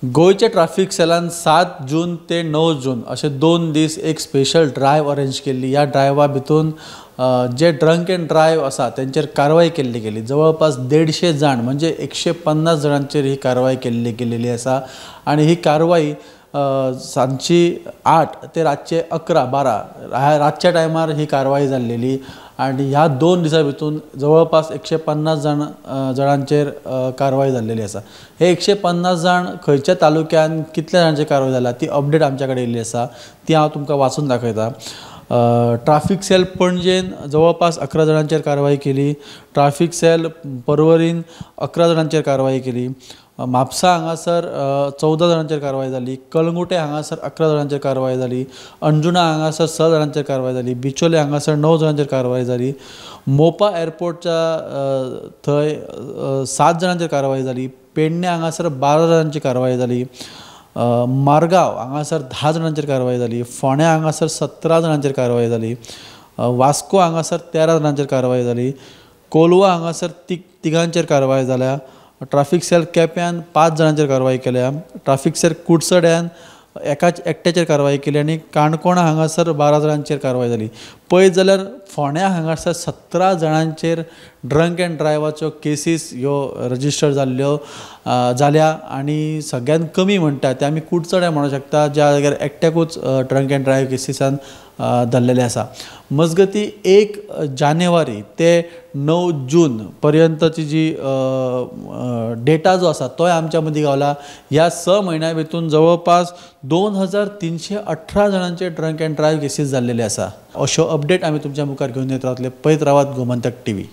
गोयच्या traffic सेलान 7 जून ते 9 जून असे 2 दीस एक स्पेशल ड्रायव्ह अरेंज केल्ली. ह्या ड्रायव्हा भितून जे ड्रंक एंड ड्रायव्ह आसा तेंचेर कारवाई केल्ली गेली. जवळपास 150 जाण म्हणजे 150 जाणांचेर ही कारवाई केल्ली गेलेली आसा. आणि ही कारवाई सांजची 8 ते रातचे 11-12 रातच्या टायमार ही कारवाई जाल्लेली. आणि ह्या 2 दिसां भितून जवळपास 150 जाणांचेर कारवाई जाल्लेली आसा. हे 150 जाण खंयच्या तालुक्यान कितल्या जाणांचेर कारवाई जाला ती अपडेट आमच्या कडेन येयल्ली आसा, ती हांव तुमकां वाचून दाखयता. ट्राफिक सेल पणजेन जवळपास 11 जाणांचेर कारवाई केली. ट्राफिक सेल पर्वरीन 11 जाणांचेर कारवाई केली. म्हापसा हांगासर 14 जाणांचेर कारवाई जाली. कलंगुटे हांगासर 11 जाणांचेर कारवाई जाली. अंजुना हांगासर 6 जाणांचेर कारवाई जाली. बिचोले हांगासर 9 जाणांचेर कारवाई जाली. मोपा एअरपोर्टच्या थंय 7 जाणांचेर कारवाई जाली. पेडणे हांगासर 12 जाणांची कारवाई जाली. मारगांव हांगासर 10 जाणांचेर कारवाई जाली. फोंड्या हांगासर 17 जाणांचेर कारवाई जाली. वास्को हांगासर 13 जाणांचेर कारवाई जाली. कोलवा हांगासर तिगांचेर कारवाई जाल्या. ट्राफिक सेल केप्यान 5 जाणांचेर कारवाई केल्या. ट्राफिक सेल कुडचड्यान एकट्याचेर कारवाई केली. आनी काणकोणा हांगासर 12 जाणांचेर कारवाई जाली. पळयत जाल्यार फोंड्या हांगासर 17 जाणांचेर ड्रंक एंड ड्रायव्हाच्यो केसीस ह्यो रजिस्टर जाल्या. आनी सगळ्यान कमी म्हणटा ते आमी कुडचड्या म्हणूं शकता, ज्या जाग्यार एकट्याकूच ड्रंक एंड ड्रायव्ह केसीसान धरलेले आसा. मजगती 1 जानेवारी ते 9 जून पर्यंतची जी डेटा जो आसा तोय आमच्या मदीं गावला. ह्या 6 म्हयन्यां भितून जवळपास 2318 जाणांचे ड्रंक एंड ड्रायव्ह केसीस जाल्लेले आसा. अश्यो अपडेट आमी तुमच्या मुखार घेवन येत रावतले. पळयत रावात गोमंतक TV.